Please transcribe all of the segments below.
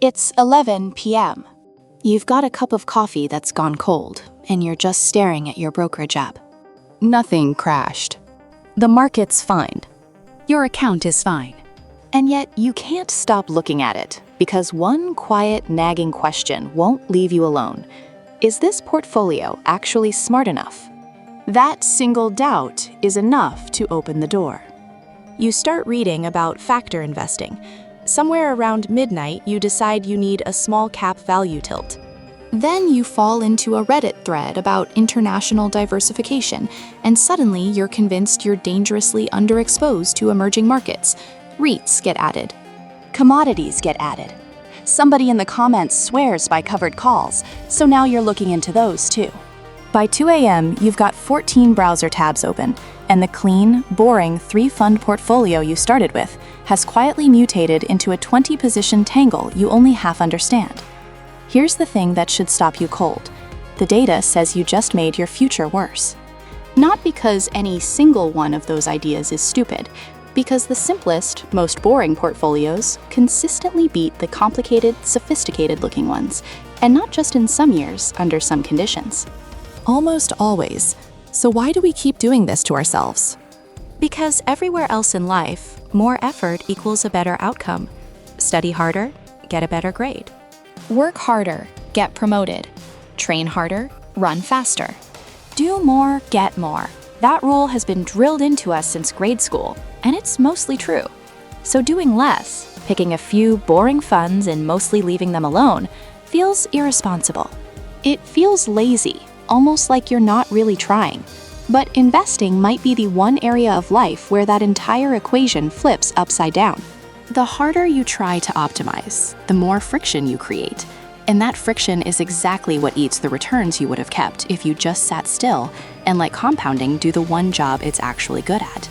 It's 11 p.m. You've got a cup of coffee that's gone cold, and you're just staring at your brokerage app. Nothing crashed. The market's fine. Your account is fine. And yet you can't stop looking at it because one quiet, nagging question won't leave you alone. Is this portfolio actually smart enough? That single doubt is enough to open the door. You start reading about factor investing. Somewhere around midnight, you decide you need a small cap value tilt. Then you fall into a Reddit thread about international diversification, and suddenly you're convinced you're dangerously underexposed to emerging markets. REITs get added. Commodities get added. Somebody in the comments swears by covered calls, so now you're looking into those too. By 2 a.m., you've got 14 browser tabs open, and the clean, boring 3-fund portfolio you started with has quietly mutated into a 20-position tangle you only half understand. Here's the thing that should stop you cold. The data says you just made your future worse. Not because any single one of those ideas is stupid, because the simplest, most boring portfolios consistently beat the complicated, sophisticated-looking ones, and not just in some years, under some conditions. Almost always. So why do we keep doing this to ourselves? Because everywhere else in life, more effort equals a better outcome. Study harder, get a better grade. Work harder, get promoted. Train harder, run faster. Do more, get more. That rule has been drilled into us since grade school, and it's mostly true. So doing less, picking a few boring funds and mostly leaving them alone, feels irresponsible. It feels lazy, almost like you're not really trying. But investing might be the one area of life where that entire equation flips upside down. The harder you try to optimize, the more friction you create. And that friction is exactly what eats the returns you would have kept if you just sat still and let compounding do the one job it's actually good at.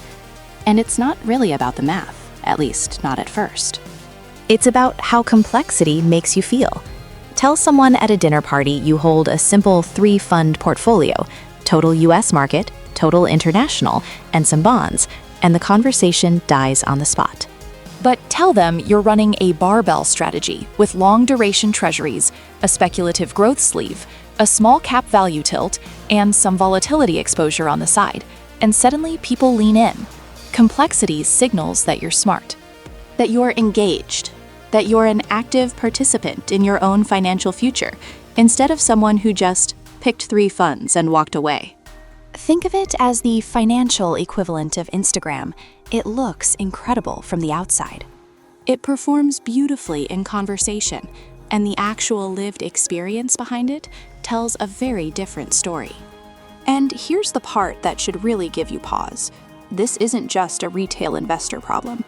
And it's not really about the math, at least not at first. It's about how complexity makes you feel. Tell someone at a dinner party you hold a simple 3-fund portfolio, total US market, total international, and some bonds, and the conversation dies on the spot. But tell them you're running a barbell strategy with long-duration treasuries, a speculative growth sleeve, a small cap value tilt, and some volatility exposure on the side, and suddenly people lean in. Complexity signals that you're smart, that you're engaged, that you're an active participant in your own financial future, instead of someone who just picked 3 funds and walked away. Think of it as the financial equivalent of Instagram. It looks incredible from the outside. It performs beautifully in conversation, and the actual lived experience behind it tells a very different story. And here's the part that should really give you pause. This isn't just a retail investor problem.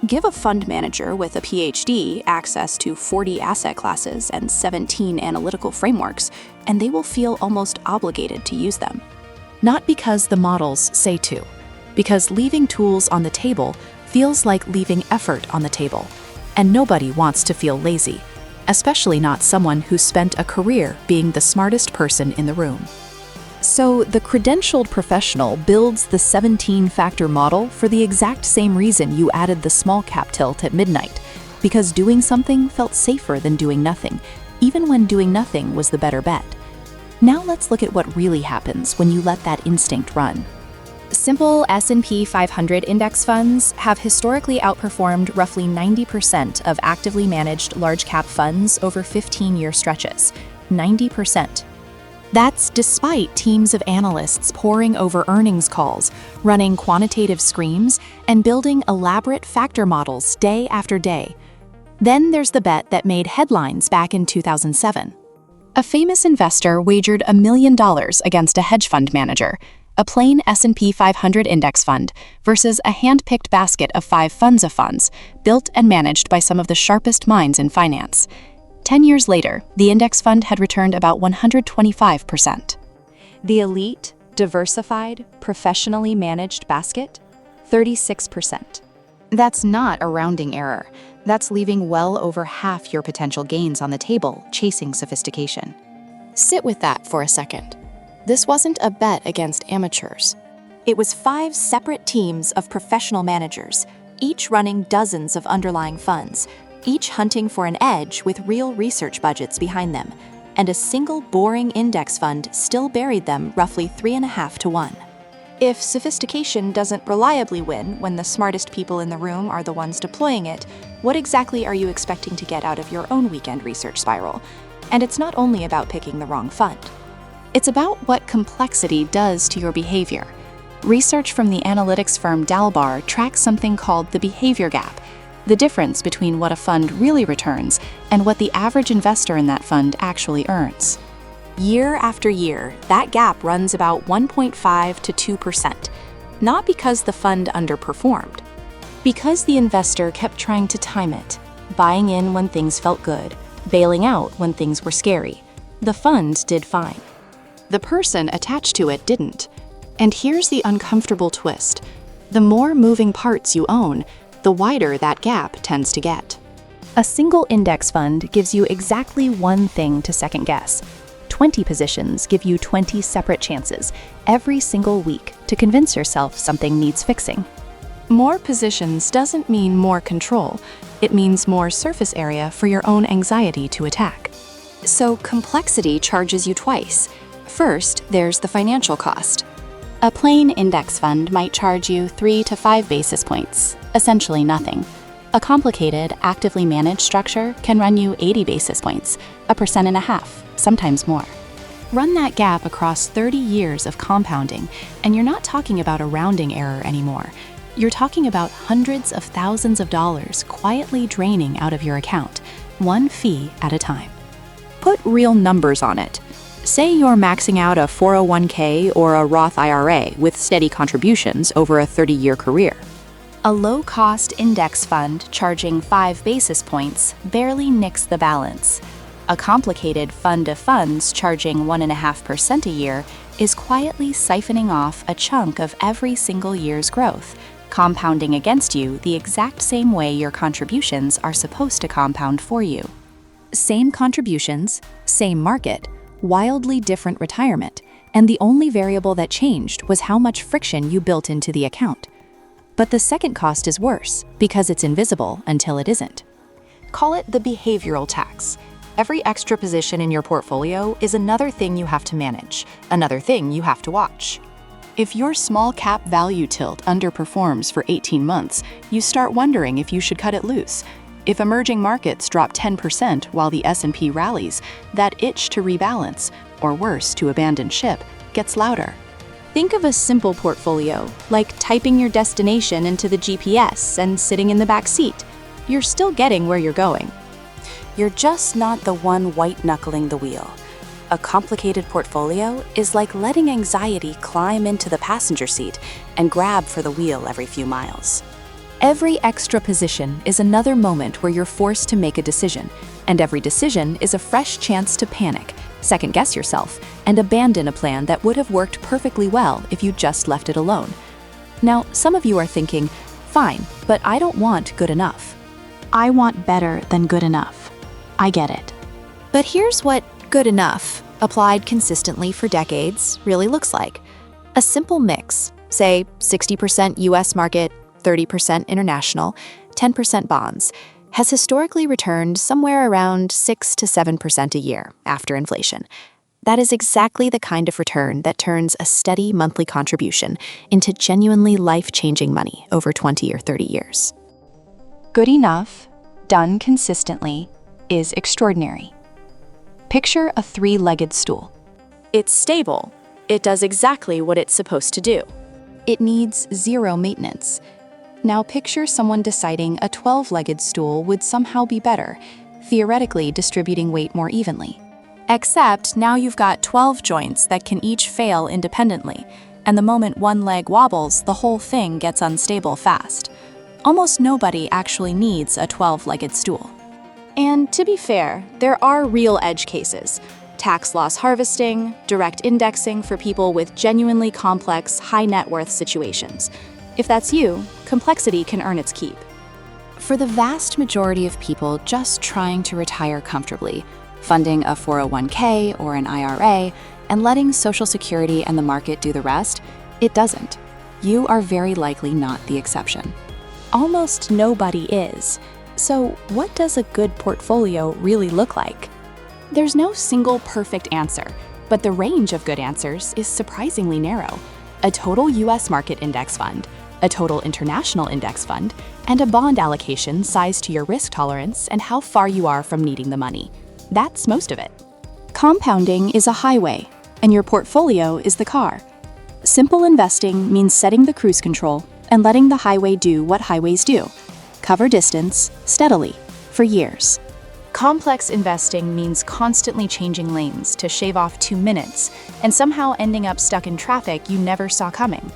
Give a fund manager with a Ph.D. access to 40 asset classes and 17 analytical frameworks, and they will feel almost obligated to use them. Not because the models say to, because leaving tools on the table feels like leaving effort on the table, and nobody wants to feel lazy, especially not someone who spent a career being the smartest person in the room. So the credentialed professional builds the 17-factor model for the exact same reason you added the small cap tilt at midnight, because doing something felt safer than doing nothing, even when doing nothing was the better bet. Now let's look at what really happens when you let that instinct run. Simple S&P 500 index funds have historically outperformed roughly 90% of actively managed large-cap funds over 15-year stretches. 90%. That's despite teams of analysts poring over earnings calls, running quantitative screens, and building elaborate factor models day after day. Then there's the bet that made headlines back in 2007. A famous investor wagered $1 million against a hedge fund manager, a plain S&P 500 index fund, versus a hand-picked basket of 5 funds of funds, built and managed by some of the sharpest minds in finance. 10 years later, the index fund had returned about 125%. The elite, diversified, professionally managed basket? 36%. That's not a rounding error. That's leaving well over half your potential gains on the table, chasing sophistication. Sit with that for a second. This wasn't a bet against amateurs. It was 5 separate teams of professional managers, each running dozens of underlying funds, each hunting for an edge with real research budgets behind them, and a single boring index fund still buried them roughly 3.5 to 1. If sophistication doesn't reliably win when the smartest people in the room are the ones deploying it, what exactly are you expecting to get out of your own weekend research spiral? And it's not only about picking the wrong fund. It's about what complexity does to your behavior. Research from the analytics firm Dalbar tracks something called the behavior gap, the difference between what a fund really returns and what the average investor in that fund actually earns. Year after year, that gap runs about 1.5 to 2%, not because the fund underperformed, because the investor kept trying to time it, buying in when things felt good, bailing out when things were scary. The fund did fine. The person attached to it didn't. And here's the uncomfortable twist. The more moving parts you own, the wider that gap tends to get. A single index fund gives you exactly one thing to second guess. 20 positions give you 20 separate chances every single week to convince yourself something needs fixing. More positions doesn't mean more control. It means more surface area for your own anxiety to attack. So complexity charges you twice. First, there's the financial cost. A plain index fund might charge you 3 to 5 basis points, essentially nothing. A complicated, actively managed structure can run you 80 basis points, 1.5%, sometimes more. Run that gap across 30 years of compounding, and you're not talking about a rounding error anymore. You're talking about hundreds of thousands of dollars quietly draining out of your account, one fee at a time. Put real numbers on it. Say you're maxing out a 401k or a Roth IRA with steady contributions over a 30-year career. A low-cost index fund charging 5 basis points barely nicks the balance. A complicated fund of funds charging 1.5% a year is quietly siphoning off a chunk of every single year's growth, compounding against you the exact same way your contributions are supposed to compound for you. Same contributions, same market, wildly different retirement, and the only variable that changed was how much friction you built into the account. But the second cost is worse because it's invisible until it isn't. Call it the behavioral tax. Every extra position in your portfolio is another thing you have to manage, another thing you have to watch. If your small cap value tilt underperforms for 18 months, you start wondering if you should cut it loose. If emerging markets drop 10% while the S&P rallies, that itch to rebalance, or worse, to abandon ship, gets louder. Think of a simple portfolio, like typing your destination into the GPS and sitting in the back seat. You're still getting where you're going. You're just not the one white-knuckling the wheel. A complicated portfolio is like letting anxiety climb into the passenger seat and grab for the wheel every few miles. Every extra position is another moment where you're forced to make a decision, and every decision is a fresh chance to panic, second-guess yourself, and abandon a plan that would have worked perfectly well if you just left it alone. Now, some of you are thinking, fine, but I don't want good enough. I want better than good enough. I get it. But here's what good enough, applied consistently for decades, really looks like. A simple mix, say 60% US market, 30% international, 10% bonds, has historically returned somewhere around 6 to 7% a year after inflation. That is exactly the kind of return that turns a steady monthly contribution into genuinely life-changing money over 20 or 30 years. Good enough, done consistently, is extraordinary. Picture a 3-legged stool. It's stable. It does exactly what it's supposed to do. It needs 0 maintenance. Now picture someone deciding a 12-legged stool would somehow be better, theoretically distributing weight more evenly. Except now you've got 12 joints that can each fail independently, and the moment one leg wobbles, the whole thing gets unstable fast. Almost nobody actually needs a 12-legged stool. And to be fair, there are real edge cases. Tax loss harvesting, direct indexing for people with genuinely complex, high net worth situations. If that's you, complexity can earn its keep. For the vast majority of people just trying to retire comfortably, funding a 401k or an IRA, and letting Social Security and the market do the rest, it doesn't. You are very likely not the exception. Almost nobody is. So, what does a good portfolio really look like? There's no single perfect answer, but the range of good answers is surprisingly narrow. A total US market index fund, a total international index fund, and a bond allocation sized to your risk tolerance and how far you are from needing the money. That's most of it. Compounding is a highway, and your portfolio is the car. Simple investing means setting the cruise control and letting the highway do what highways do: cover distance steadily for years. Complex investing means constantly changing lanes to shave off 2 minutes and somehow ending up stuck in traffic you never saw coming.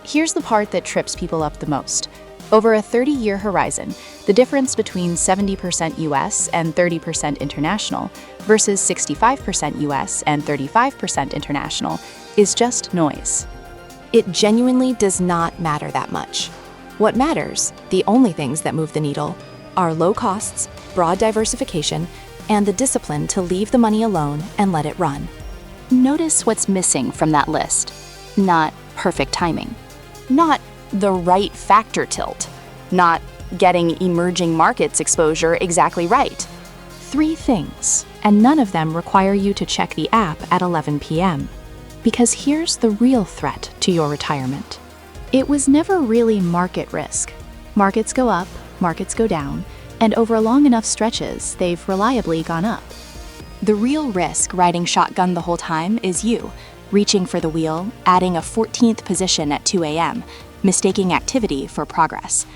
Here's the part that trips people up the most. Over a 30-year horizon, the difference between 70% US and 30% international versus 65% US and 35% international is just noise. It genuinely does not matter that much. What matters, the only things that move the needle, are low costs, broad diversification, and the discipline to leave the money alone and let it run. Notice what's missing from that list. Not perfect timing. Not the right factor tilt. Not getting emerging markets exposure exactly right. 3 things, and none of them require you to check the app at 11 p.m. Because here's the real threat to your retirement. It was never really market risk. Markets go up, markets go down, and over long enough stretches, they've reliably gone up. The real risk riding shotgun the whole time is you, reaching for the wheel, adding a 14th position at 2 a.m., mistaking activity for progress.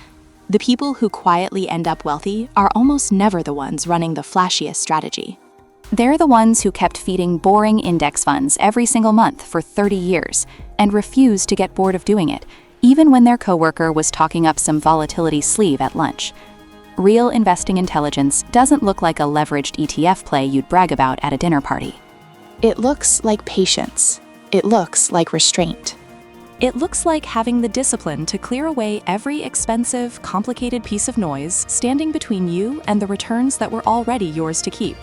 The people who quietly end up wealthy are almost never the ones running the flashiest strategy. They're the ones who kept feeding boring index funds every single month for 30 years and refused to get bored of doing it, even when their coworker was talking up some volatility sleeve at lunch. Real investing intelligence doesn't look like a leveraged ETF play you'd brag about at a dinner party. It looks like patience. It looks like restraint. It looks like having the discipline to clear away every expensive, complicated piece of noise standing between you and the returns that were already yours to keep.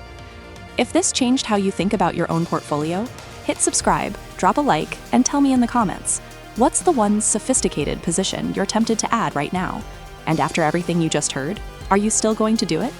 If this changed how you think about your own portfolio, hit subscribe, drop a like, and tell me in the comments, what's the one sophisticated position you're tempted to add right now? And after everything you just heard, are you still going to do it?